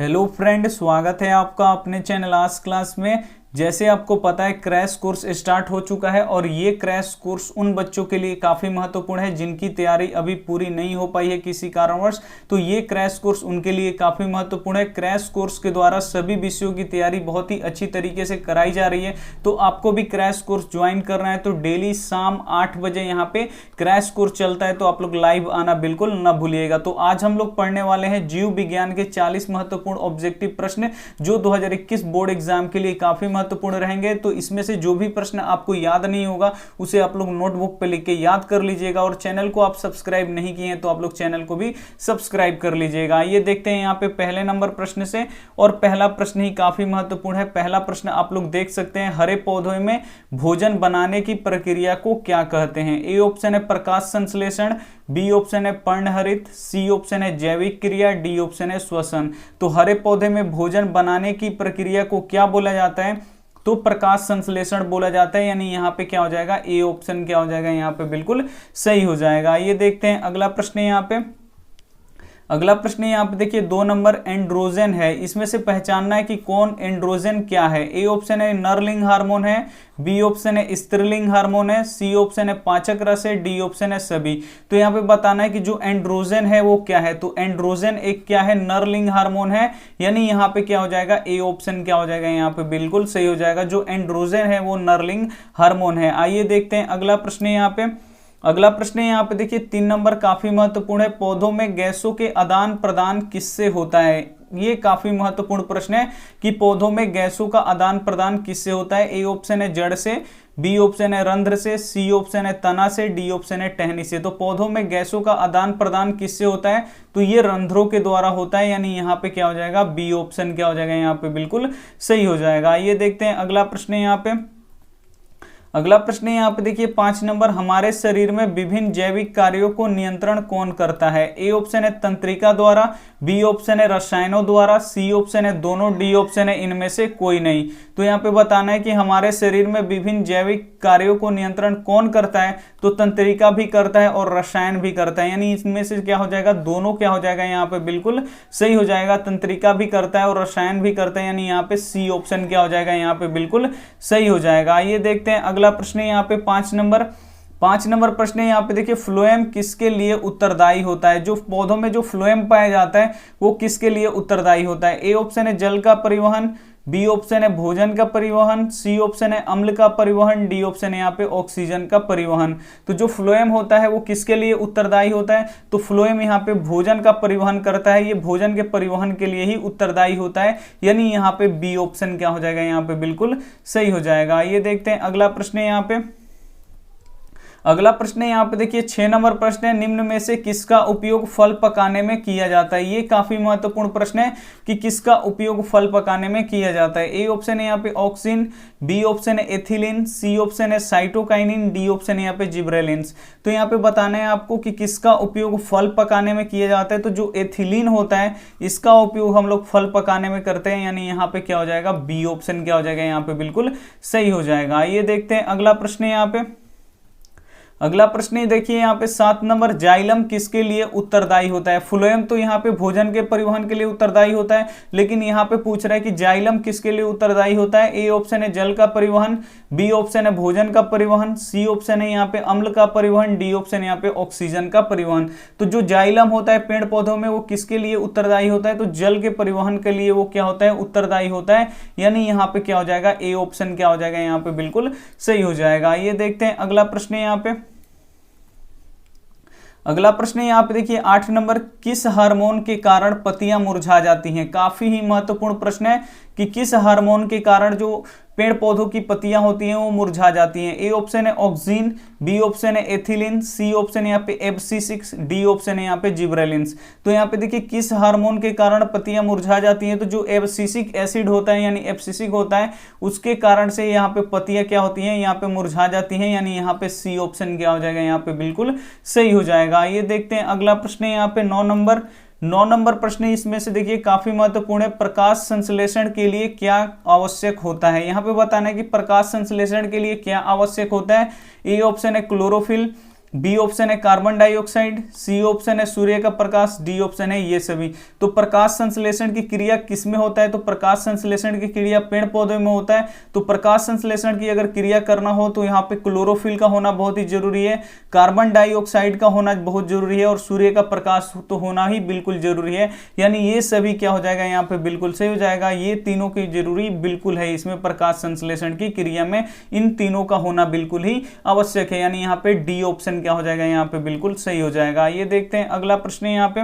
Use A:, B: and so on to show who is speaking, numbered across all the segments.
A: Hello friend, स्वागत है आपका अपने चैनल आज क्लास में। जैसे आपको पता है क्रैश कोर्स स्टार्ट हो चुका है और ये क्रैश कोर्स उन बच्चों के लिए काफ़ी महत्वपूर्ण है जिनकी तैयारी अभी पूरी नहीं हो पाई है किसी कारणवश। तो ये क्रैश कोर्स उनके लिए काफ़ी महत्वपूर्ण है। क्रैश कोर्स के द्वारा सभी विषयों की तैयारी बहुत ही अच्छी तरीके से कराई जा रही है। तो आपको भी क्रैश कोर्स ज्वाइन करना है तो डेली शाम 8 बजे यहाँ पे क्रैश कोर्स चलता है, तो आप लोग लाइव आना बिल्कुल न भूलिएगा। तो आज हम लोग पढ़ने वाले हैं जीव विज्ञान के 40 महत्वपूर्ण ऑब्जेक्टिव प्रश्न जो 2021 बोर्ड एग्जाम के लिए काफी महत्वपूर्ण रहेंगे। तो इसमें से जो भी प्रश्न आपको याद नहीं होगा उसे आप लोग नोटबुक पे लिख के याद कर लीजिएगा। और चैनल को आप सब्सक्राइब नहीं किए हैं तो आप लोग चैनल को भी सब्सक्राइब कर लीजिएगा। ये देखते हैं यहाँ पे पहले नंबर प्रश्न से, और पहला प्रश्न ही काफी महत्वपूर्ण है। पहला प्रश्न आप लोग देख सकते हैं, हरे पौधों में भोजन बनाने की प्रक्रिया को क्या कहते हैं? ए ऑप्शन है प्रकाश संश्लेषण, बी ऑप्शन है पर्णहरित, सी ऑप्शन है जैविक क्रिया, डी ऑप्शन है श्वसन। तो हरे पौधे में भोजन बनाने की प्रक्रिया को क्या बोला जाता है? तो प्रकाश संश्लेषण बोला जाता है। यानी यहाँ पे क्या हो जाएगा, ए ऑप्शन क्या हो जाएगा, यहाँ पे बिल्कुल सही हो जाएगा। ये देखते हैं अगला प्रश्न है। यहाँ पे अगला प्रश्न यहाँ पे देखिए 2 नंबर एंड्रोजन है, इसमें से पहचानना है कि कौन एंड्रोजन क्या है। ए ऑप्शन है नरलिंग हार्मोन है, बी ऑप्शन है स्त्रीलिंग हार्मोन है, सी ऑप्शन है पाचक रस है, डी ऑप्शन है सभी। तो यहाँ पे बताना है कि जो एंड्रोजन है वो क्या है। तो एंड्रोजन एक क्या है, नरलिंग हार्मोन है। यानी यहाँ पे क्या हो जाएगा, ए ऑप्शन क्या हो जाएगा, यहाँ पे बिल्कुल सही हो जाएगा। जो एंड्रोजन है वो नरलिंग हार्मोन है। आइए देखते हैं अगला प्रश्न है। यहाँ पे अगला प्रश्न है यहाँ पे देखिए 3 नंबर काफी महत्वपूर्ण है, पौधों में गैसों के आदान प्रदान किससे होता है? ये काफी महत्वपूर्ण प्रश्न है कि पौधों में गैसों का आदान प्रदान किससे होता है। ए ऑप्शन है जड़ से, बी ऑप्शन है रंध्र से, सी ऑप्शन है तना से, डी ऑप्शन है टहनी से। तो पौधों में गैसों का आदान प्रदान किससे होता है? तो ये रंध्रों के द्वारा होता है। यानी यहाँ पे क्या हो जाएगा, बी ऑप्शन क्या हो जाएगा, यहाँ पे बिल्कुल सही हो जाएगा। ये देखते हैं अगला प्रश्न है। यहाँ पे अगला प्रश्न है यहाँ पे देखिए 5 नंबर, हमारे शरीर में विभिन्न जैविक कार्यों को नियंत्रण कौन करता है? ए ऑप्शन है तंत्रिका द्वारा, बी ऑप्शन है रसायनों द्वारा, सी ऑप्शन है दोनों, डी ऑप्शन है इनमें से कोई नहीं। तो यहाँ पे बताना है कि हमारे शरीर में विभिन्न जैविक कार्यों को नियंत्रण कौन करता है? तो तंत्रिका भी करता है और रसायन भी करता है। यानी इसमें से क्या हो जाएगा, दोनों क्या हो जाएगा, यहाँ पे बिल्कुल सही हो जाएगा। तंत्रिका भी करता है और रसायन भी करता है। यानी यहाँ पे सी ऑप्शन क्या हो जाएगा, यहाँ पे बिल्कुल सही हो जाएगा। ये देखते हैं अगला प्रश्न है। यहाँ पे 5 नंबर प्रश्न है। यहाँ पे देखिए फ्लोएम किसके लिए उत्तरदायी होता है? जो पौधों में जो फ्लोएम पाया जाता है वो किसके लिए उत्तरदायी होता है? ए ऑप्शन है जल का परिवहन, बी ऑप्शन है भोजन का परिवहन, सी ऑप्शन है अम्ल का परिवहन, डी ऑप्शन है यहाँ पे ऑक्सीजन का परिवहन। तो जो फ्लोएम होता है वो किसके लिए उत्तरदायी होता है? तो फ्लोएम यहाँ पे भोजन का परिवहन करता है। ये भोजन के परिवहन के लिए ही उत्तरदायी होता है। यानी यहाँ पे बी ऑप्शन क्या हो जाएगा, यहाँ पे बिल्कुल सही हो जाएगा। ये देखते हैं अगला प्रश्न है। यहाँ पे अगला प्रश्न है। यहाँ पे देखिए 6 नंबर प्रश्न है, निम्न में से किसका उपयोग फल पकाने में किया जाता है? ये काफी महत्वपूर्ण प्रश्न है कि किसका उपयोग फल पकाने में किया जाता है। ए ऑप्शन है यहाँ पे ऑक्सिन, बी ऑप्शन है एथिलीन, सी ऑप्शन है साइटोकाइनिन, डी ऑप्शन है यहाँ पे जिब्रेलिन्स। तो यहाँ पे बताना है आपको कि किसका उपयोग फल पकाने में किया जाता है। तो जो एथिलीन होता है इसका उपयोग हम लोग फल पकाने में करते हैं। यानी यहाँ पे क्या हो जाएगा, बी ऑप्शन क्या हो जाएगा, यहाँ पे बिल्कुल सही हो जाएगा। ये देखते हैं अगला प्रश्न है। यहाँ पे अगला प्रश्न ही देखिए यहाँ पे 7 नंबर, जाइलम किसके लिए उत्तरदायी होता है? फ्लोएम तो यहाँ पे भोजन के परिवहन के लिए उत्तरदायी होता है, लेकिन यहाँ पे पूछ रहा है कि जाइलम किसके लिए उत्तरदायी होता है। ए ऑप्शन है जल का परिवहन, बी ऑप्शन है भोजन का परिवहन, सी ऑप्शन है यहाँ पे अम्ल का परिवहन, डी ऑप्शन यहाँ पे ऑक्सीजन का परिवहन। तो जो जाइलम होता है पेड़ पौधों में वो किसके लिए उत्तरदायी होता है? तो जल के परिवहन के लिए वो क्या होता है, उत्तरदायी होता है। यानी यहाँ पे क्या हो जाएगा, ए ऑप्शन क्या हो जाएगा, यहाँ पे बिल्कुल सही हो जाएगा। ये देखते हैं अगला प्रश्न है। यहाँ पे अगला प्रश्न है। यहाँ पे देखिए 8 नंबर, किस हार्मोन के कारण पत्तियां मुरझा जाती हैं? काफी ही महत्वपूर्ण प्रश्न है कि किस हार्मोन के कारण जो पेड़ पौधों की पत्तियां होती हैं वो मुरझा जाती हैं। ए ऑप्शन है ऑक्सिन, बी ऑप्शन है एथिलीन, सी ऑप्शन है यहाँ पे एब्सिसिक, डी ऑप्शन है यहाँ पे जिब्रेलिन्स। तो यहाँ पे देखिए किस हार्मोन के कारण पत्तियां मुरझा जाती हैं? तो जो एब्सिसिक एसिड होता है यानी एब्सिसिक होता है उसके कारण से यहाँ पे पत्तियां क्या होती हैं, यहाँ पे मुरझा जाती हैं। यानी यहाँ पे सी ऑप्शन क्या हो जाएगा, यहाँ पे बिल्कुल सही हो जाएगा। ये देखते हैं अगला प्रश्न है। यहाँ पे 9 नंबर प्रश्न, इसमें से देखिए काफी महत्वपूर्ण है, प्रकाश संश्लेषण के लिए क्या आवश्यक होता है? यहाँ पे बताना है कि प्रकाश संश्लेषण के लिए क्या आवश्यक होता है। ए ऑप्शन है क्लोरोफिल, बी ऑप्शन है कार्बन डाइऑक्साइड, सी ऑप्शन है सूर्य का प्रकाश, डी ऑप्शन है ये सभी। तो प्रकाश संश्लेषण की क्रिया किसमें होता है? तो प्रकाश संश्लेषण की क्रिया पेड़ पौधे में होता है। तो प्रकाश संश्लेषण की अगर क्रिया करना हो तो यहाँ पे क्लोरोफिल का होना बहुत ही जरूरी है, कार्बन डाइऑक्साइड का होना बहुत जरूरी है और सूर्य का प्रकाश तो होना ही बिल्कुल जरूरी है। यानी ये सभी क्या हो जाएगा यहाँ पे बिल्कुल सही हो जाएगा। ये तीनों की जरूरी बिल्कुल है इसमें, प्रकाश संश्लेषण की क्रिया में इन तीनों का होना बिल्कुल ही आवश्यक है। यानी यहाँ पे डी ऑप्शन क्या हो जाएगा यहाँ पे बिल्कुल सही हो जाएगा। ये देखते हैं अगला प्रश्न है यहाँ पे।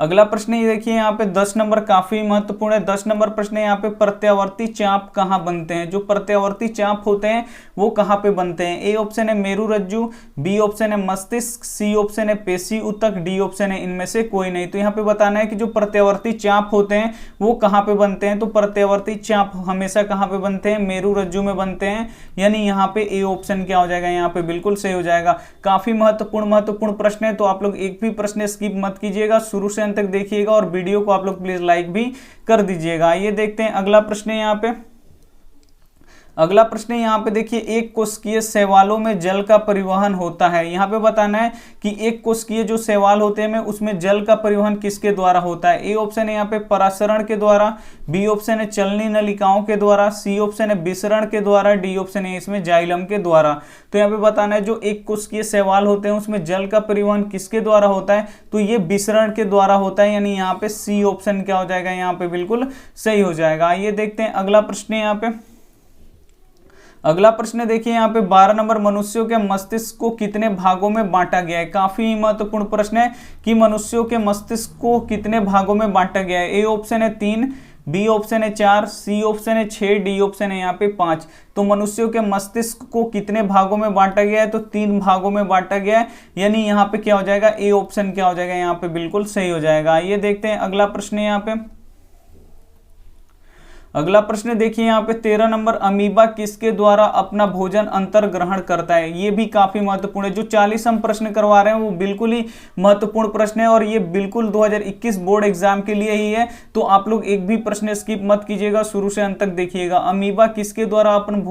A: अगला प्रश्न ये देखिए यहाँ पे 10 नंबर काफी महत्वपूर्ण है। 10 नंबर प्रश्न है यहाँ पे, प्रत्यावर्ती चाप कहाँ बनते हैं? जो प्रत्यावर्ती चाप होते हैं वो कहाँ पे बनते हैं? ए ऑप्शन है मेरु रज्जु, बी ऑप्शन है मस्तिष्क, सी ऑप्शन है पेशी ऊतक, डी ऑप्शन है इनमें से कोई नहीं। तो यहाँ पे बताना है कि जो प्रत्यावर्ती चाप होते हैं वो कहाँ पे बनते हैं। तो प्रत्यावर्ती चाप हमेशा कहाँ पे बनते हैं? मेरु रज्जु में बनते हैं। यानी यहाँ पे ए ऑप्शन क्या हो जाएगा यहाँ पे बिल्कुल सही हो जाएगा। काफी महत्वपूर्ण प्रश्न है, तो आप लोग एक भी प्रश्न स्किप मत कीजिएगा, शुरू से तक देखिएगा और वीडियो को आप लोग प्लीज लाइक भी कर दीजिएगा। ये देखते हैं अगला प्रश्न है यहाँ पे। अगला प्रश्न यहाँ पे देखिए, एक कोशिकीय शैवालों में जल का परिवहन होता है। यहाँ पे बताना है कि एक कोशिकीय जो शैवाल होते हैं उसमें जल का परिवहन किसके द्वारा होता है? ए ऑप्शन है यहाँ पे परासरण के द्वारा, बी ऑप्शन है चलनी नलिकाओं के द्वारा, सी ऑप्शन है विसरण के द्वारा, डी ऑप्शन है इसमें जाइलम के द्वारा। तो यहाँ पे बताना है जो एक कोशिकीय शैवाल होते हैं उसमें जल का परिवहन किसके द्वारा होता है? तो ये विसरण के द्वारा होता है। यानी यहाँ पे सी ऑप्शन क्या हो जाएगा यहाँ पे बिल्कुल सही हो जाएगा। ये देखते हैं अगला प्रश्न है यहाँ पे। अगला प्रश्न देखिए यहाँ पे 12 नंबर, मनुष्यों के मस्तिष्क को कितने भागों में बांटा गया है? काफी महत्वपूर्ण प्रश्न है कि मनुष्यों के मस्तिष्क को कितने भागों में बांटा गया है। ए ऑप्शन है 3, बी ऑप्शन है 4, सी ऑप्शन है 6, डी ऑप्शन है यहाँ पे 5। तो मनुष्यों के मस्तिष्क को कितने भागों में बांटा गया है? तो 3 भागों में बांटा गया है। यानी यहाँ पे क्या हो जाएगा? ए ऑप्शन क्या हो जाएगा यहाँ पे बिल्कुल सही हो जाएगा। ये देखते हैं अगला प्रश्न यहाँ पे। अगला प्रश्न देखिए यहाँ पे 13 नंबर, अमीबा किसके द्वारा अपना भोजन अंतर ग्रहण करता है? ये भी काफी महत्वपूर्ण है। जो 40 हम प्रश्न करवा रहे हैं वो बिल्कुल ही महत्वपूर्ण प्रश्न है और ये बिल्कुल 2021 बोर्ड एग्जाम के लिए ही है। तो आप लोग एक भी प्रश्न स्किप मत कीजिएगा, शुरू से अंत तक देखिएगा। अमीबा किसके द्वारा अपन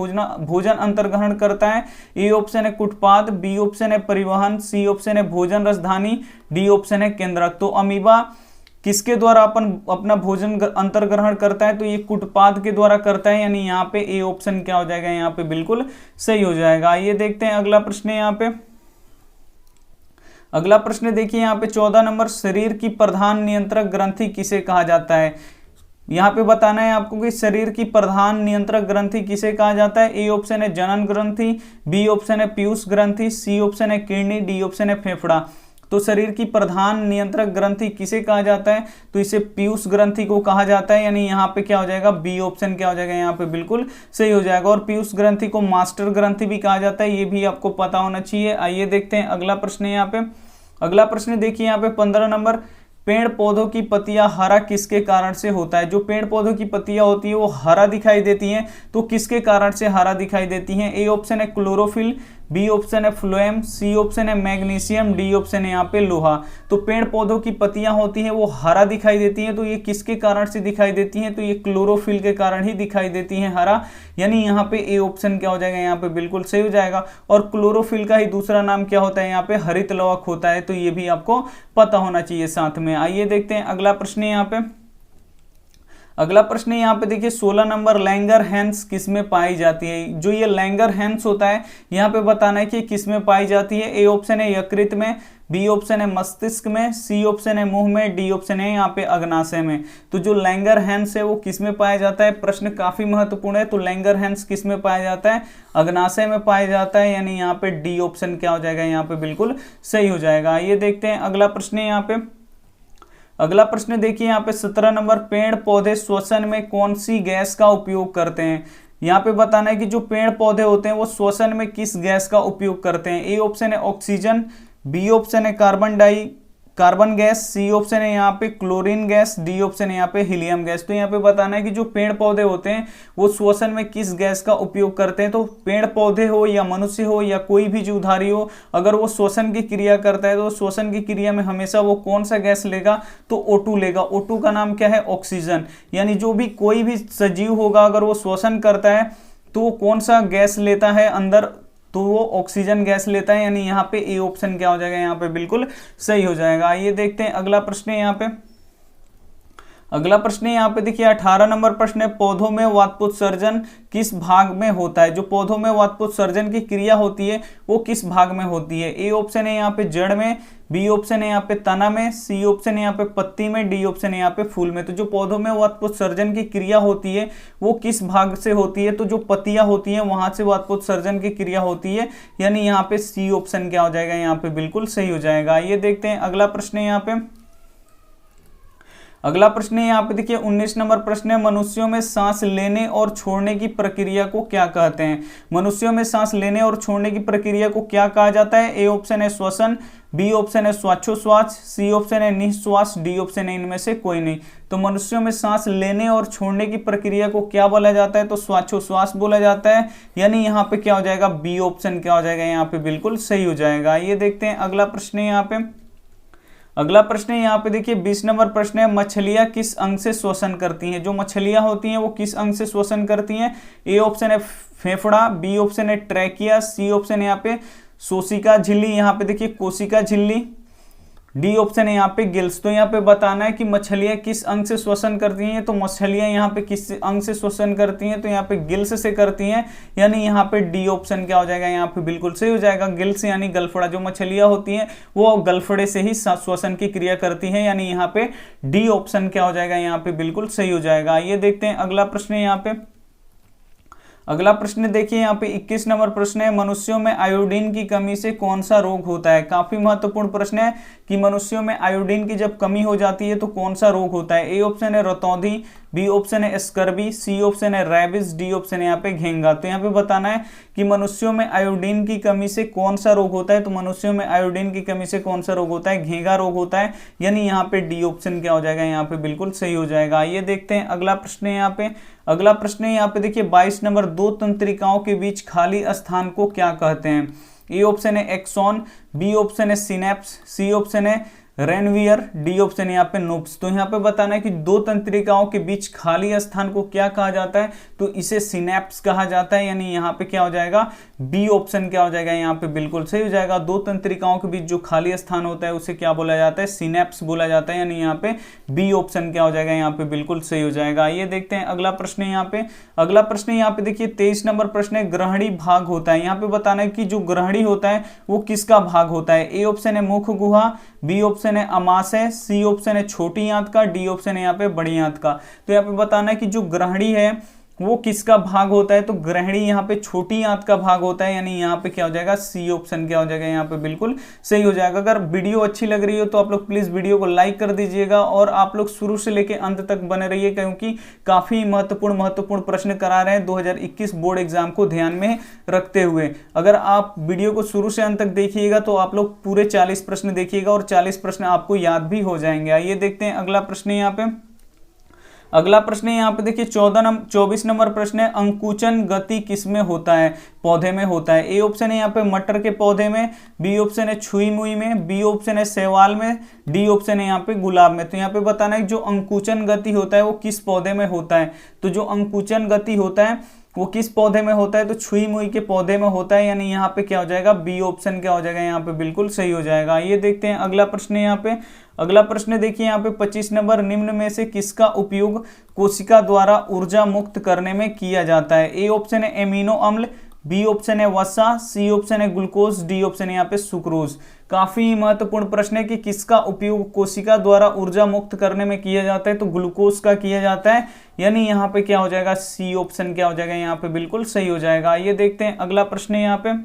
A: भोजन अंतर ग्रहण करता है? ए ऑप्शन है कुटपाद, बी ऑप्शन है परिवहन, सी ऑप्शन है भोजन रसधानी, डी ऑप्शन है केंद्रक। तो अमीबा किसके द्वारा अपना भोजन अंतर ग्रहण करता है? तो ये कुटपाद के द्वारा करता है। यानी यहाँ पे ए ऑप्शन क्या हो जाएगा यहाँ पे बिल्कुल सही हो जाएगा। ये देखते हैं अगला प्रश्न है यहाँ पे। अगला प्रश्न देखिए यहाँ पे 14 नंबर, शरीर की प्रधान नियंत्रक ग्रंथि किसे कहा जाता है? यहाँ पे बताना है आपको कि शरीर की प्रधान नियंत्रक ग्रंथि किसे कहा जाता है। ए ऑप्शन है जनन ग्रंथि, बी ऑप्शन है पीयूष ग्रंथि, सी ऑप्शन है किडनी, डी ऑप्शन है फेफड़ा। तो शरीर की प्रधान नियंत्रक ग्रंथि किसे कहा जाता है? तो इसे पीयूष ग्रंथि को कहा जाता है। यानी यहाँ पे क्या हो जाएगा? बी ऑप्शन क्या हो जाएगा यहाँ पे बिल्कुल सही हो जाएगा। और पीयूष ग्रंथि को मास्टर ग्रंथि भी कहा जाता है, ये भी आपको पता होना चाहिए। आइए देखते हैं अगला प्रश्न है यहाँ पे। अगला प्रश्न देखिए यहाँ पे 15 नंबर, पेड़ पौधों की पत्तियां हरा किसके कारण से होता है? जो पेड़ पौधों की पत्तियां होती है वो हरा दिखाई देती हैं, तो किसके कारण से हरा दिखाई देती हैं? ए ऑप्शन है क्लोरोफिल, बी ऑप्शन है फ्लोएम, सी ऑप्शन है मैग्नीशियम, डी ऑप्शन है यहाँ पे लोहा। तो पेड़ पौधों की पत्तियां होती हैं वो हरा दिखाई देती हैं, तो ये किसके कारण से दिखाई देती हैं? तो ये क्लोरोफिल के कारण ही दिखाई देती हैं हरा। यानी यहाँ पे ए ऑप्शन क्या हो जाएगा यहाँ पे बिल्कुल सही हो जाएगा। और क्लोरोफिल का ही दूसरा नाम क्या होता है यहाँ पे? हरित लवक होता है। तो ये भी आपको पता होना चाहिए साथ में। आइए देखते हैं अगला प्रश्न यहाँ पे। अगला प्रश्न यहाँ पे देखिए 16 नंबर, लैंगरहैंस किस में पाई जाती है? जो ये लैंगरहैंस होता है यहाँ पे बताना है कि किस में पाई जाती है। ए ऑप्शन है यकृत में, बी ऑप्शन है मस्तिष्क में, सी ऑप्शन है मुंह में, डी ऑप्शन है यहाँ पे अग्नाशय में। तो जो लैंगरहैंस है वो किस में पाया जाता है? प्रश्न काफी महत्वपूर्ण है। तो लैंगरहैंस किस में पाया जाता है? अग्नाशय में पाया जाता है। यानी यहाँ पे डी ऑप्शन क्या हो जाएगा यहाँ पे बिल्कुल सही हो जाएगा। ये देखते हैं अगला प्रश्न है यहाँ पे। अगला प्रश्न देखिए यहाँ पे 17 नंबर, पेड़ पौधे श्वसन में कौन सी गैस का उपयोग करते हैं? यहाँ पे बताना है कि जो पेड़ पौधे होते हैं वो श्वसन में किस गैस का उपयोग करते हैं। ए ऑप्शन है ऑक्सीजन, बी ऑप्शन है कार्बन गैस, सी ऑप्शन है यहाँ पे क्लोरीन गैस, डी ऑप्शन है यहाँ पे हीलियम गैस। तो यहाँ पे बताना है कि जो पेड़ पौधे होते हैं वो श्वसन में किस गैस का उपयोग करते हैं। तो पेड़ पौधे हो या मनुष्य हो या कोई भी जीवधारी हो, अगर वो श्वसन की क्रिया करता है तो श्वसन की क्रिया में हमेशा वो कौन सा गैस लेगा? तो O2 लेगा। O2 का नाम क्या है? ऑक्सीजन। यानी जो भी कोई भी सजीव होगा अगर वो श्वसन करता है तो वो कौन सा गैस लेता है अंदर? तो वो ऑक्सीजन गैस लेता है, यानी यहाँ पे ए ऑप्शन क्या हो जाएगा यहाँ पे बिल्कुल सही हो जाएगा। आइए देखते हैं अगला प्रश्न है यहाँ पे। अगला प्रश्न है यहाँ पे देखिए 18 नंबर प्रश्न है, पौधों में वातपोत्सर्जन किस भाग में होता है? जो पौधों में वातपोत्सर्जन की क्रिया होती है वो किस भाग में होती है? ए ऑप्शन है यहाँ पे जड़ में, बी ऑप्शन है यहाँ पे तना में, सी ऑप्शन है यहाँ पे पत्ती में, डी ऑप्शन है यहाँ पे फूल में। तो जो पौधों में वातपोत्सर्जन की क्रिया होती है वो किस भाग से होती है? तो जो पत्तियां होती हैं वहां से वातपोत्सर्जन की क्रिया होती है, यानी यहाँ पे सी ऑप्शन क्या हो जाएगा यहाँ पे बिल्कुल सही हो जाएगा। ये देखते हैं अगला प्रश्न है यहाँ पे। अगला प्रश्न है यहाँ पे देखिए 19 नंबर प्रश्न है, मनुष्यों में सांस लेने और छोड़ने की प्रक्रिया को क्या कहते हैं? मनुष्यों में सांस लेने और छोड़ने की प्रक्रिया को क्या कहा जाता है? ए ऑप्शन है श्वसन, बी ऑप्शन है श्वासोच्छ्वास, सी ऑप्शन है निश्वास, डी ऑप्शन है इनमें से कोई नहीं। तो मनुष्यों में सांस लेने और छोड़ने की प्रक्रिया को क्या बोला जाता है? तो श्वासोच्छ्वास बोला जाता है, यानी यहाँ पे क्या हो जाएगा? बी ऑप्शन क्या हो जाएगा यहाँ पे बिल्कुल सही हो जाएगा। ये देखते हैं अगला प्रश्न है यहाँ पे। अगला प्रश्न है यहाँ पे देखिए 20 नंबर प्रश्न है, मछलियां किस अंग से श्वसन करती हैं? जो मछलियां होती हैं वो किस अंग से श्वसन करती हैं? ए ऑप्शन है फेफड़ा, बी ऑप्शन है ट्रैकिया, सी ऑप्शन है यहाँ पे कोशिका झिल्ली, यहाँ पे देखिए कोशिका झिल्ली, डी ऑप्शन है यहाँ पे गिल्स। तो यहाँ पे बताना है कि मछलियां किस अंग से श्वसन करती हैं। तो मछलियां यहाँ पे किस अंग से श्वसन करती हैं? तो यहाँ पे गिल्स से करती हैं, यानी यहाँ पे डी ऑप्शन क्या हो जाएगा यहाँ पे बिल्कुल सही हो जाएगा। गिल्स यानी गलफड़ा, जो मछलियां होती हैं वो गलफड़े से ही श्वसन की क्रिया करती हैं, यानी यहाँ पे डी ऑप्शन क्या हो जाएगा यहाँ पे बिल्कुल सही हो जाएगा। ये देखते हैं अगला प्रश्न है यहाँ पे। अगला प्रश्न देखिए यहाँ पे 21 नंबर प्रश्न है, मनुष्यों में आयोडीन की कमी से कौन सा रोग होता है? काफी महत्वपूर्ण प्रश्न है कि मनुष्यों में आयोडीन की जब कमी हो जाती है तो कौन सा रोग होता है? ए ऑप्शन है रतौंधी, बी ऑप्शन है स्कर्वी, सी ऑप्शन है रैबिस, डी ऑप्शन है यहाँ पे घेंगा। तो यहाँ पे बताना है कि मनुष्यों में आयोडीन की कमी से कौन सा रोग होता है? तो मनुष्यों में आयोडीन की कमी से कौन सा रोग होता है? घेंगा रोग होता है, यानी यहाँ पे डी ऑप्शन क्या हो जाएगा यहाँ पे बिल्कुल सही हो जाएगा। ये देखते हैं अगला प्रश्न है यहाँ पे। अगला प्रश्न है यहाँ पे देखिए 22 नंबर, दो तंत्रिकाओं के बीच खाली स्थान को क्या कहते हैं? ए ऑप्शन है एक्सॉन, बी ऑप्शन है सिनेप्स, सी ऑप्शन है रेनवियर, डी ऑप्शन यहाँ पे नोप्स। तो यहाँ पे बताना है कि दो तंत्रिकाओं के बीच खाली स्थान को क्या कहा जाता है? तो इसे सिनेप्स कहा जाता है, यानी यहाँ पे क्या हो जाएगा? बी ऑप्शन क्या हो जाएगा यहाँ पे बिल्कुल सही हो जाएगा। दो तंत्रिकाओं के बीच जो खाली स्थान होता है उसे क्या बोला जाता है? सिनेप्स बोला जाता है, यानी यहाँ पे बी ऑप्शन क्या हो जाएगा यहाँ पे बिल्कुल सही हो जाएगा। ये देखते हैं अगला प्रश्न है यहाँ पे। अगला प्रश्न यहाँ पे देखिए 23 नंबर प्रश्न है, ग्रहणी भाग होता है। यहाँ पे बताना है कि जो ग्रहणी होता है वो किसका भाग होता है? ए ऑप्शन है मुख गुहा, बी ऑप्शन है अमाशय, सी ऑप्शन है छोटी आंत का, डी ऑप्शन है यहाँ पे बड़ी आंत का। तो यहाँ पे बताना है कि जो ग्रहणी है वो किसका भाग होता है? तो ग्रहणी यहाँ पे छोटी आंत का भाग होता है, यानी यहाँ पे क्या हो जाएगा? सी ऑप्शन क्या हो जाएगा यहाँ पे बिल्कुल सही हो जाएगा। अगर वीडियो अच्छी लग रही हो तो आप लोग प्लीज वीडियो को लाइक कर दीजिएगा और आप लोग शुरू से लेके अंत तक बने रहिए, क्योंकि काफी महत्वपूर्ण प्रश्न करा रहे हैं 2021 बोर्ड एग्जाम को ध्यान में रखते हुए। अगर आप वीडियो को शुरू से अंत तक देखिएगा तो आप लोग पूरे 40 प्रश्न देखिएगा और 40 प्रश्न आपको याद भी हो जाएंगे। आइए देखते हैं अगला प्रश्न यहाँ पे। अगला प्रश्न है यहाँ पे देखिए 24 नंबर प्रश्न है, अंकुचन गति किसमें होता है? पौधे में होता है। ए ऑप्शन है यहाँ पे मटर के पौधे में, बी ऑप्शन है छुई मुई में, बी ऑप्शन है शैवाल में, डी ऑप्शन है यहाँ पे गुलाब में। तो यहाँ पे बताना है जो अंकुचन गति होता है वो किस पौधे में होता है? तो जो अंकुचन गति होता है वो किस पौधे में होता है? तो छुई मुई के पौधे में होता है, यानी यहाँ पे क्या हो जाएगा? बी ऑप्शन क्या हो जाएगा यहाँ पे बिल्कुल सही हो जाएगा। ये देखते हैं अगला प्रश्न है यहाँ पे। अगला प्रश्न देखिए यहाँ पे 25 नंबर, निम्न में से किसका उपयोग कोशिका द्वारा ऊर्जा मुक्त करने में किया जाता है? ए ऑप्शन है एमिनो अम्ल, बी ऑप्शन है वसा, सी ऑप्शन है ग्लूकोज, डी ऑप्शन है यहाँ पे सुक्रोज। काफी महत्वपूर्ण प्रश्न है कि किसका उपयोग कोशिका द्वारा ऊर्जा मुक्त करने में किया जाता है? तो ग्लूकोज का किया जाता है, यानी यहाँ पे क्या हो जाएगा? सी ऑप्शन क्या हो जाएगा यहाँ पे बिल्कुल सही हो जाएगा। ये देखते हैं अगला प्रश्न है यहाँ पे।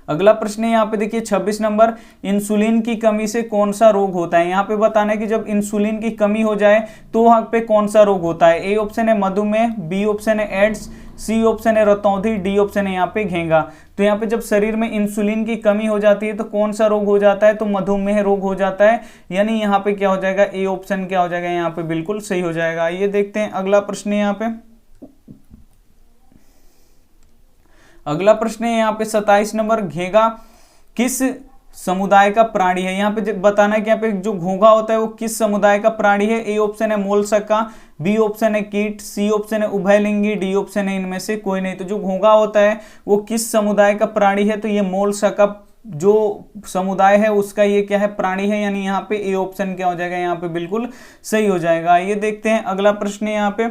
A: अगला प्रश्न है यहाँ पे देखिए 26 नंबर, इंसुलिन की कमी से कौन सा रोग होता है? यहाँ पे बताना है कि जब इंसुलिन की कमी हो जाए तो वहां पे कौन सा रोग होता है? ए ऑप्शन है मधुमेह, बी ऑप्शन है एड्स, सी ऑप्शन है रतौंधी, डी ऑप्शन है यहाँ पे घेंगा। तो यहाँ पे जब शरीर में इंसुलिन की कमी हो जाती है तो कौन सा रोग हो जाता है? तो मधुमेह रोग हो जाता है, यानी यहाँ पे क्या हो जाएगा? ए ऑप्शन क्या हो जाएगा यहाँ पे बिल्कुल सही हो जाएगा। ये देखते हैं अगला प्रश्न है यहाँ पे। अगला प्रश्न है यहाँ पे 27 नंबर, घेंगा किस समुदाय का प्राणी है। यहाँ पे बताना है कि यहाँ पे जो घोंघा होता है वो किस समुदाय का प्राणी है। ए ऑप्शन है मोलस्का, बी ऑप्शन है कीट, सी ऑप्शन है उभयलिंगी, डी ऑप्शन है इनमें से कोई नहीं। तो जो घोंघा होता है वो किस समुदाय का प्राणी है, तो ये मोलस्का जो समुदाय है उसका ये क्या है, प्राणी है, यानी यहाँ पे ए ऑप्शन क्या हो जाएगा, यहाँ पे बिल्कुल सही हो जाएगा। ये देखते हैं अगला प्रश्न है यहाँ पे।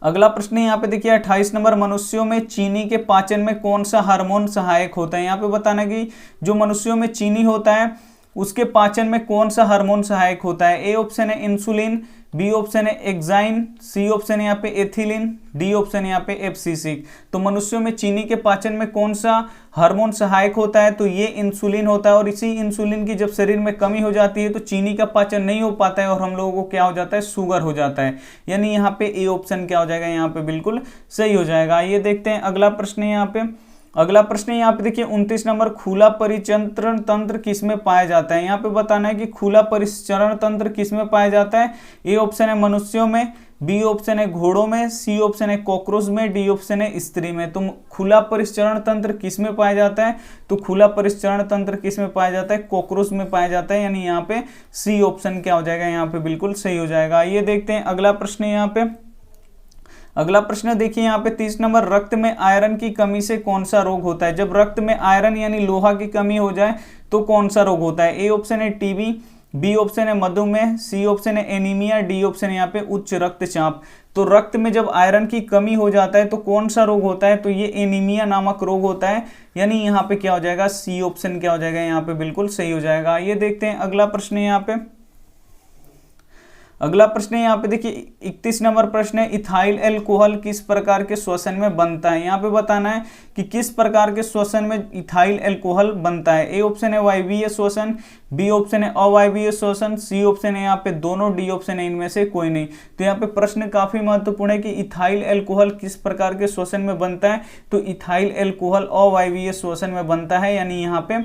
A: अगला प्रश्न यहाँ पे देखिए 28 नंबर, मनुष्यों में चीनी के पाचन में कौन सा हार्मोन सहायक होता है। यहाँ पे बताना कि जो मनुष्यों में चीनी होता है उसके पाचन में कौन सा हार्मोन सहायक होता है। ए ऑप्शन है इंसुलिन, बी ऑप्शन है एक्साइन, सी ऑप्शन है यहाँ पे एथिलीन, डी ऑप्शन है यहाँ पे एब्सिसिक। तो मनुष्यों में चीनी के पाचन में कौन सा हार्मोन सहायक होता है, तो ये इंसुलिन होता है। और इसी इंसुलिन की जब शरीर में कमी हो जाती है तो चीनी का पाचन नहीं हो पाता है और हम लोगों को क्या हो जाता है, शुगर हो जाता है। यानी यहाँ पे ए ऑप्शन क्या हो जाएगा, यहाँ पे बिल्कुल सही हो जाएगा। ये देखते हैं अगला प्रश्न है यहाँ पे। अगला प्रश्न यहाँ पे देखिए 29 नंबर, खुला परिचरण तंत्र किसमें पाया जाता है। यहाँ पे बताना है कि खुला परिचरण तंत्र किसमें पाया जाता है। ए ऑप्शन है मनुष्यों में, बी ऑप्शन है घोड़ों में, सी ऑप्शन है कॉकरोच में, डी ऑप्शन है स्त्री में। तो खुला परिचरण तंत्र किसमें पाया जाता है, तो खुला परिचरण तंत्र किसमें पाया जाता है, कॉकरोच में पाया जाता है। यानी यहाँ पे सी ऑप्शन क्या हो जाएगा, यहाँ पे बिल्कुल सही हो जाएगा। ये देखते हैं अगला प्रश्न यहाँ पे। अगला प्रश्न देखिए यहाँ पे 30 नंबर, रक्त में आयरन की कमी से कौन सा रोग होता है। जब रक्त में आयरन यानी लोहा की कमी हो जाए तो कौन सा रोग होता है। ए ऑप्शन है टीबी, बी ऑप्शन है मधुमेह, सी ऑप्शन है एनीमिया, डी ऑप्शन है यहाँ पे उच्च रक्तचाप। तो रक्त में जब आयरन की कमी हो जाता है तो कौन सा रोग होता है, तो ये एनीमिया नामक रोग होता है। यानी यहाँ पे क्या हो जाएगा, सी ऑप्शन क्या हो जाएगा, यहाँ पे बिल्कुल सही हो जाएगा। ये देखते हैं अगला प्रश्न यहाँ पे। अगला प्रश्न यहाँ पे देखिए 31 नंबर प्रश्न है, इथाइल अल्कोहल किस प्रकार के श्वसन में बनता है। यहाँ पे बताना है कि किस प्रकार के श्वसन में इथाइल अल्कोहल बनता है। ए ऑप्शन है वायवीय श्वसन, बी ऑप्शन है अवायवीय श्वसन, सी ऑप्शन है यहाँ पे दोनों, डी ऑप्शन है इनमें से कोई नहीं। तो यहाँ पे प्रश्न काफी महत्वपूर्ण है कि इथाइल अल्कोहल किस प्रकार के श्वसन में बनता है, तो इथाइल अल्कोहल अवायवीय श्वसन में बनता है। यानी यहाँ पे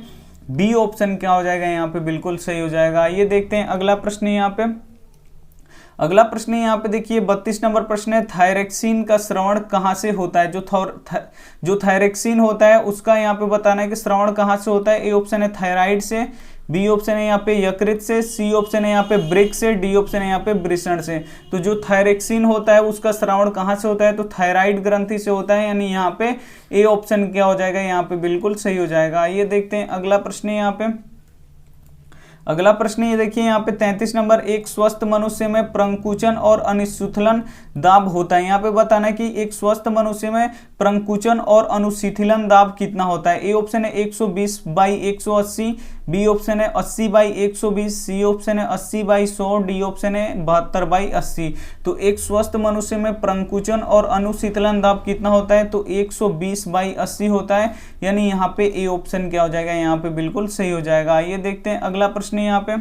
A: बी ऑप्शन क्या हो जाएगा, यहाँ पे बिल्कुल सही हो जाएगा। ये देखते हैं अगला प्रश्न यहाँ पे। अगला प्रश्न यहाँ पे देखिए 32 नंबर प्रश्न है, थायरेक्सिन का श्रवण कहाँ से होता है। जो थायरेक्सिन होता है उसका यहाँ पे बताना है कि श्रवण कहाँ से होता है। ए ऑप्शन है थायराइड से, बी ऑप्शन है यहाँ पे यकृत से, सी ऑप्शन है यहाँ पे ब्रेक से, डी ऑप्शन है यहाँ पे वृषण से। तो जो थायरेक्सिन होता है उसका श्रवण कहाँ से होता है, तो थायराइड ग्रंथि से होता है। यानी यहाँ पे ए ऑप्शन क्या हो जाएगा, यहाँ पे बिल्कुल सही हो जाएगा। ये देखते हैं अगला प्रश्न यहाँ पे। अगला प्रश्न ये देखिए यहाँ पे 33 नंबर, एक स्वस्थ मनुष्य में प्रंकुचन और अनुशीतलन दाब होता है। यहाँ पे बताना है कि एक स्वस्थ मनुष्य में प्रंकुचन और अनुशीतलन दाब कितना होता है। ए ऑप्शन है 120/180, बी ऑप्शन है 80/120, सी ऑप्शन है 80/100, डी ऑप्शन है 72/80। तो एक स्वस्थ मनुष्य में प्रंकुचन और अनुशीतलन दाब कितना होता है, तो 120/80 होता है। यानी यहाँ पे ए ऑप्शन क्या हो जाएगा, यहाँ पे बिल्कुल सही हो जाएगा। ये देखते हैं अगला प्रश्न यहाँ पे।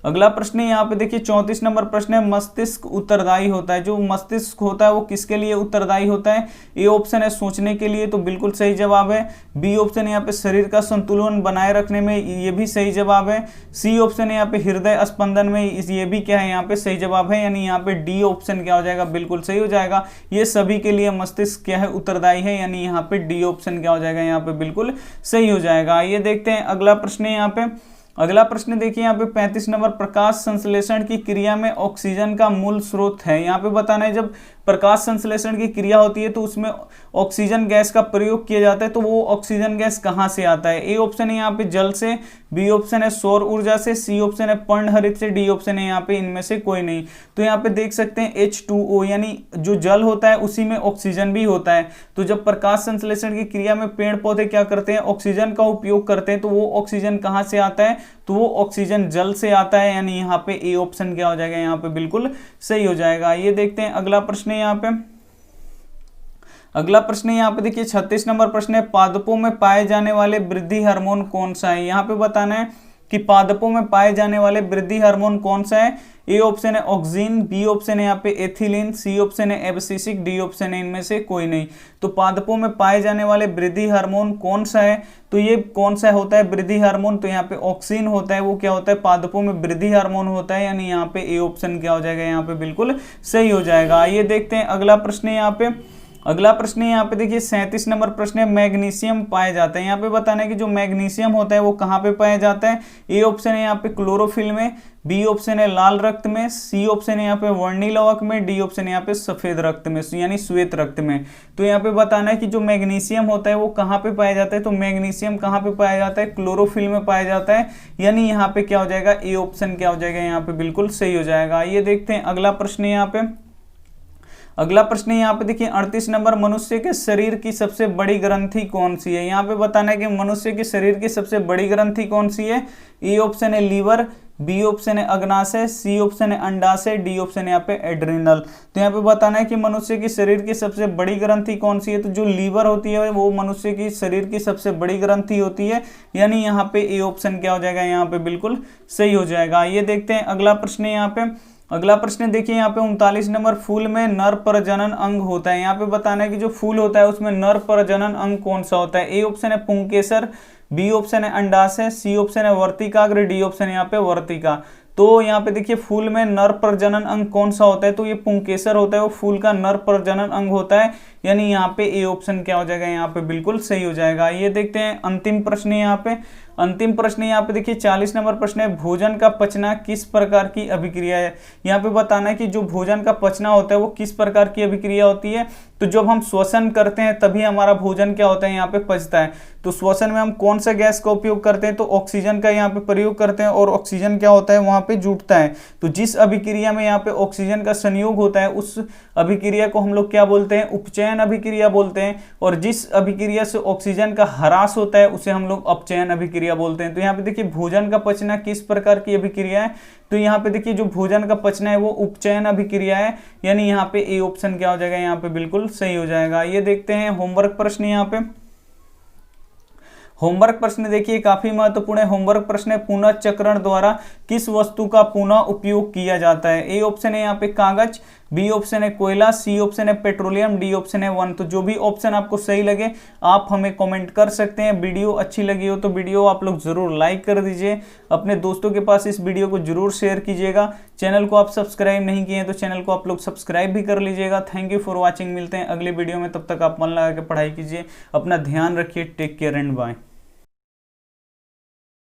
A: अगला प्रश्न यहाँ पे देखिए 34 नंबर प्रश्न है, मस्तिष्क उत्तरदायी होता है। जो मस्तिष्क होता है वो किसके लिए उत्तरदायी होता है। ए ऑप्शन है सोचने के लिए, तो बिल्कुल सही जवाब है। बी ऑप्शन यहाँ पे शरीर का संतुलन बनाए रखने में, ये भी सही जवाब है। सी ऑप्शन है यहाँ पे हृदय स्पंदन में, ये भी क्या है, यहाँ पे सही जवाब है। यानी यहाँ पे डी ऑप्शन क्या हो जाएगा, बिल्कुल सही हो जाएगा। ये सभी के लिए मस्तिष्क क्या है, उत्तरदायी है। यानी यहाँ पे डी ऑप्शन क्या हो जाएगा, यहाँ पे बिल्कुल सही हो जाएगा। ये देखते हैं अगला प्रश्न है यहाँ पे। अगला प्रश्न देखिए यहाँ पे 35 नंबर, प्रकाश संश्लेषण की क्रिया में ऑक्सीजन का मूल स्रोत है। यहाँ पे बताना है जब प्रकाश संश्लेषण की क्रिया होती है तो उसमें ऑक्सीजन गैस का प्रयोग किया जाता है, तो वो ऑक्सीजन गैस कहाँ से आता है। ए ऑप्शन है यहाँ पे जल से, बी ऑप्शन है सौर ऊर्जा से, सी ऑप्शन है पर्णहरित से, डी ऑप्शन है यहाँ पे इनमें से कोई नहीं। तो यहाँ पे देख सकते हैं H2O यानी जो जल होता है उसी में ऑक्सीजन भी होता है। तो जब प्रकाश संश्लेषण की क्रिया में पेड़ पौधे क्या करते हैं, ऑक्सीजन का उपयोग करते हैं, तो वो ऑक्सीजन कहाँ से आता है, तो वो ऑक्सीजन जल से आता है। यानी यहाँ पे ए ऑप्शन क्या हो जाएगा, यहाँ पे बिल्कुल सही हो जाएगा। ये देखते हैं अगला प्रश्न यहाँ पे। अगला प्रश्न यहाँ पे देखिए 36 नंबर प्रश्न है, पादपों में पाए जाने वाले वृद्धि हार्मोन कौन सा है। यहाँ पे बताना है कि पादपों में पाए जाने वाले वृद्धि हार्मोन कौन सा है। ए ऑप्शन है ऑक्सिन, बी ऑप्शन है यहाँ पे एथिलीन, सी ऑप्शन है एब्सिसिक, डी ऑप्शन है इनमें से कोई नहीं। तो पादपों में पाए जाने वाले वृद्धि हार्मोन कौन सा है, तो ये कौन सा होता है वृद्धि हार्मोन, तो यहाँ पे ऑक्सिन होता है। वो क्या होता है, पादपों में वृद्धि हार्मोन होता है। यानी यहाँ पे ए ऑप्शन क्या हो जाएगा, यहाँ पे बिल्कुल सही हो जाएगा। ये देखते हैं अगला प्रश्न यहाँ पे। अगला प्रश्न है यहाँ पे देखिए 37 नंबर प्रश्न है, मैग्नीशियम पाए जाते हैं। यहाँ पे बताना है कि जो मैग्नीशियम होता है वो कहाँ पे पाया जाता है। ए ऑप्शन है यहाँ पे क्लोरोफिल में, बी ऑप्शन है लाल रक्त में, सी ऑप्शन है यहाँ पे वर्णी लवक में, डी ऑप्शन है यहाँ पे सफेद रक्त में यानी श्वेत रक्त में। तो यहाँ पे बताना है कि जो मैग्नीशियम होता है वो कहाँ पे पाया जाता है। तो मैग्नीशियम कहाँ पे पाया जाता है, क्लोरोफिल में पाया जाता है, यानी यहाँ पे क्या हो जाएगा, ए ऑप्शन क्या हो जाएगा, यहाँ पे बिल्कुल सही हो जाएगा। ये देखते हैं अगला प्रश्न है यहाँ पे। अगला प्रश्न यहाँ पे देखिए 38 नंबर, मनुष्य के शरीर की सबसे बड़ी ग्रंथि कौन सी है। यहाँ पे बताना है कि मनुष्य के शरीर की सबसे बड़ी ग्रंथि कौन सी है। ए ऑप्शन है लीवर, बी ऑप्शन है अग्नाशय, सी ऑप्शन है अंडाशय, डी ऑप्शन है यहाँ पे एड्रिनल। तो यहाँ पे बताना है कि मनुष्य के शरीर की सबसे बड़ी ग्रंथि कौन सी है। तो जो लीवर होती है वो मनुष्य की शरीर की सबसे बड़ी ग्रंथि होती है, यानी यहाँ पे ए ऑप्शन क्या हो जाएगा, यहाँ पे बिल्कुल सही हो जाएगा। ये देखते हैं अगला प्रश्न है यहाँ पे। अगला प्रश्न देखिए यहाँ पे 39 नंबर, फूल में नर प्रजनन अंग होता है। यहाँ पे बताना है कि जो फूल होता है उसमें नर प्रजनन अंग कौन सा होता है। ए ऑप्शन है पुंकेसर, बी ऑप्शन है अंडाशय, सी ऑप्शन है वर्तिकाग्र, डी ऑप्शन है यहाँ पे वर्तिका। तो यहाँ पे देखिए फूल में नर प्रजनन अंग कौन सा होता है। तो ये पुंकेसर होता है, वो फूल का नर प्रजनन अंग होता है, यानी यहाँ पे ए ऑप्शन क्या हो जाएगा, यहाँ पे बिल्कुल सही हो जाएगा। ये देखते हैं अंतिम प्रश्न यहाँ पे। अंतिम प्रश्न यहाँ पे देखिए 40 नंबर प्रश्न है, भोजन का पचना किस प्रकार की अभिक्रिया है। यहाँ पे बताना है कि जो भोजन का पचना होता है वो किस प्रकार की अभिक्रिया होती है। तो जब हम श्वसन करते हैं तभी हमारा भोजन क्या होता है, यहाँ पे पचता है। तो श्वसन में हम कौन सा गैस का उपयोग करते हैं, तो ऑक्सीजन का यहाँ पे प्रयोग करते हैं, और ऑक्सीजन क्या होता है वहां पे जुटता है। तो जिस अभिक्रिया में यहाँ पे ऑक्सीजन का संयोग होता है उस अभिक्रिया को हम लोग क्या बोलते हैं, उपचयन अभिक्रिया बोलते हैं। और जिस अभिक्रिया से ऑक्सीजन का ह्रास होता है उसे हम लोग अपचयन अभिक्रिया बोलते हैं। तो यहाँ पे देखिए भोजन का पचना किस प्रकार की अभिक्रिया है। तो यहाँ पे देखिए जो भोजन का पचना है वो उपचयन अभिक्रिया है, यानी यहाँ पे ए ऑप्शन क्या हो जाएगा, यहाँ पे बिल्कुल सही हो जाएगा। ये देखते हैं होमवर्क प्रश्न यहाँ पे। होमवर्क प्रश्न देखिए काफी महत्वपूर्ण है। होमवर्क प्रश्न है, पुनः चक्रण द्वारा किस वस्तु का पुनः उपयोग किया जाता है। ए ऑप्शन है यहाँ पे कागज, बी ऑप्शन है कोयला, सी ऑप्शन है पेट्रोलियम, डी ऑप्शन है वन। तो जो भी ऑप्शन आपको सही लगे आप हमें कमेंट कर सकते हैं। वीडियो अच्छी लगी हो तो वीडियो आप लोग जरूर लाइक कर दीजिए, अपने दोस्तों के पास इस वीडियो को जरूर शेयर कीजिएगा। चैनल को आप सब्सक्राइब नहीं किए तो चैनल को आप लोग सब्सक्राइब भी कर लीजिएगा। Thank you for watching. मिलते हैं अगले वीडियो में, तब तक आप मन लगा के पढ़ाई कीजिए, अपना ध्यान रखिए। Take care and bye.